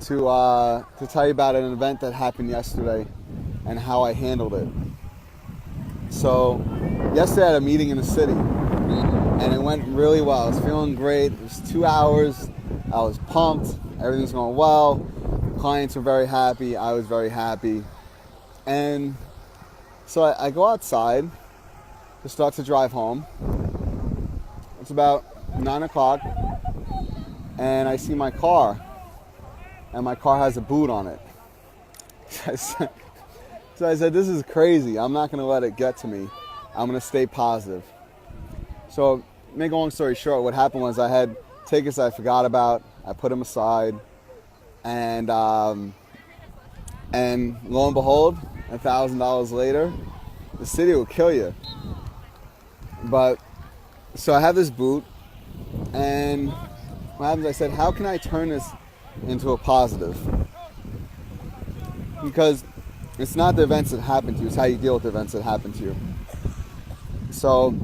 to tell you about an event that happened yesterday and how I handled it. So yesterday I had a meeting in the city and it went really well. I was feeling great. It was 2 hours. I was pumped. Everything's going well. The clients were very happy. I was very happy. And so I go outside to start to drive home. It's about 9 o'clock and I see my car, and my car has a boot on it. So I said, this is crazy. I'm not going to let it get to me. I'm going to stay positive. So make a long story short, what happened was I had tickets I forgot about. I put them aside, and lo and behold, $1,000 later, the city will kill you. But so I have this boot, and what happens, I said, how can I turn this into a positive? Because it's not the events that happen to you, it's how you deal with the events that happen to you. So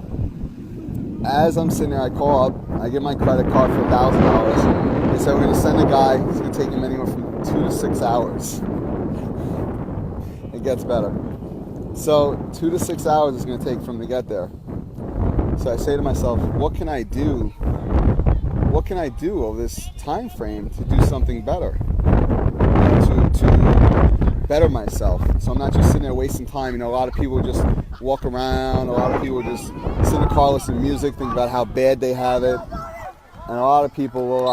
as I'm sitting there, I call up, I get my credit card for $1,000. They said, we're going to send a guy, it's going to take him anywhere from 2 to 6 hours. It gets better. So 2 to 6 hours is going to take for him to get there. So I say to myself, what can I do? What can I do over this time frame to do something better? To better myself. So I'm not just sitting there wasting time. You know, a lot of people just walk around. A lot of people just sit in the car, listen to music, think about how bad they have it. And a lot of people will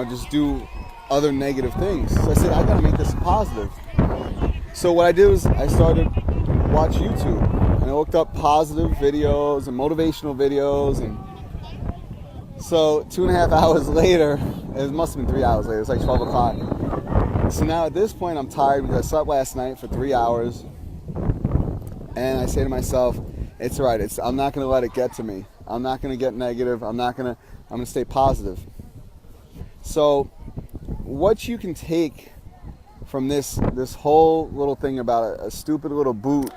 just do other negative things. So I said, I gotta make this positive. So what I did was I started watch YouTube, and I looked up positive videos and motivational videos, and so 2.5 hours later, it must have been 3 hours later, it's like 12 o'clock. So now at this point I'm tired because I slept last night for 3 hours, and I say to myself, it's all right, I'm not going to let it get to me. I'm not going to get negative. I'm going to stay positive. So what you can take from this whole little thing about a stupid little boot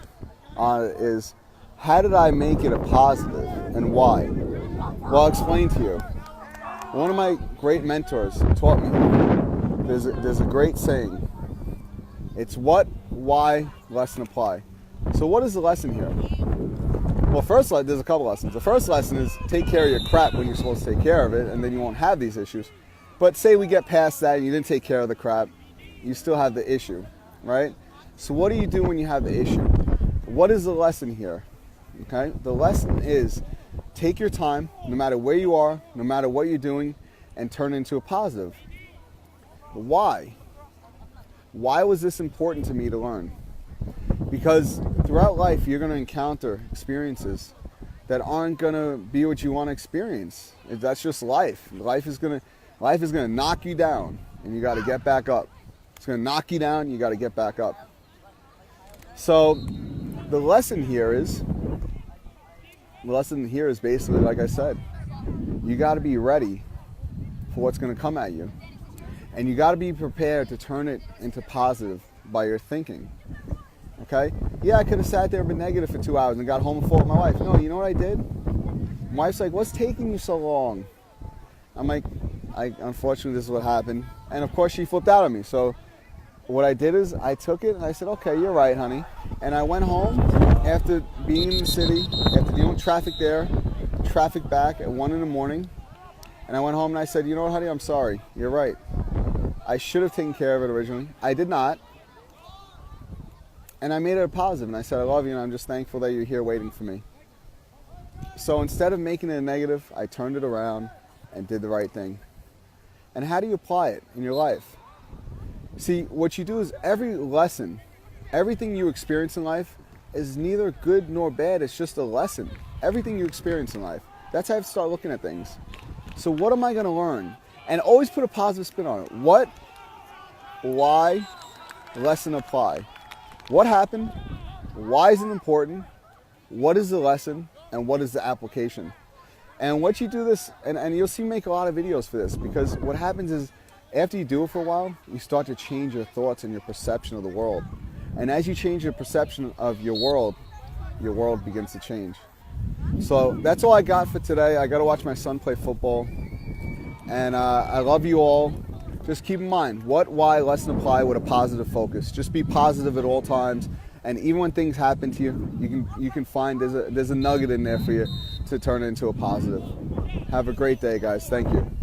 on it is, how did I make it a positive and why? Well, I'll explain to you. One of my great mentors taught me, there's a great saying. It's what, why, lesson, apply. So what is the lesson here? Well, first, there's a couple lessons. The first lesson is take care of your crap when you're supposed to take care of it, and then you won't have these issues. But say we get past that and you didn't take care of the crap, you still have the issue, right? So what do you do when you have the issue? What is the lesson here? Okay, the lesson is take your time, no matter where you are, no matter what you're doing, and turn it into a positive. Why? Why was this important to me to learn? Because throughout life, you're going to encounter experiences that aren't going to be what you want to experience. That's just life. Life is going to knock you down, and you got to get back up. It's going to knock you down, you got to get back up. So the lesson here is basically, like I said, you got to be ready for what's going to come at you. And you got to be prepared to turn it into positive by your thinking. Okay? Yeah, I could have sat there and been negative for 2 hours and got home and fought with my wife. No, you know what I did? My wife's like, what's taking you so long? I'm like, unfortunately, this is what happened. And of course, she flipped out on me. So what I did is I took it and I said, okay, you're right, honey. And I went home after being in the city, after dealing with traffic there, traffic back at 1 in the morning. And I went home and I said, you know what, honey, I'm sorry. You're right. I should have taken care of it originally. I did not. And I made it a positive. And I said, I love you, and I'm just thankful that you're here waiting for me. So instead of making it a negative, I turned it around and did the right thing. And how do you apply it in your life? See, what you do is every lesson, everything you experience in life is neither good nor bad. It's just a lesson. Everything you experience in life. That's how I have to start looking at things. So what am I going to learn? And always put a positive spin on it. What, why, lesson, apply. What happened? Why is it important? What is the lesson? And what is the application? And what you do this, and you'll see me make a lot of videos for this, because what happens is after you do it for a while, you start to change your thoughts and your perception of the world. And as you change your perception of your world begins to change. So that's all I got for today. I got to watch my son play football. And I love you all. Just keep in mind, what, why, lesson apply with a positive focus. Just be positive at all times. And even when things happen to you, you can find there's a nugget in there for you to turn into a positive. Have a great day, guys. Thank you.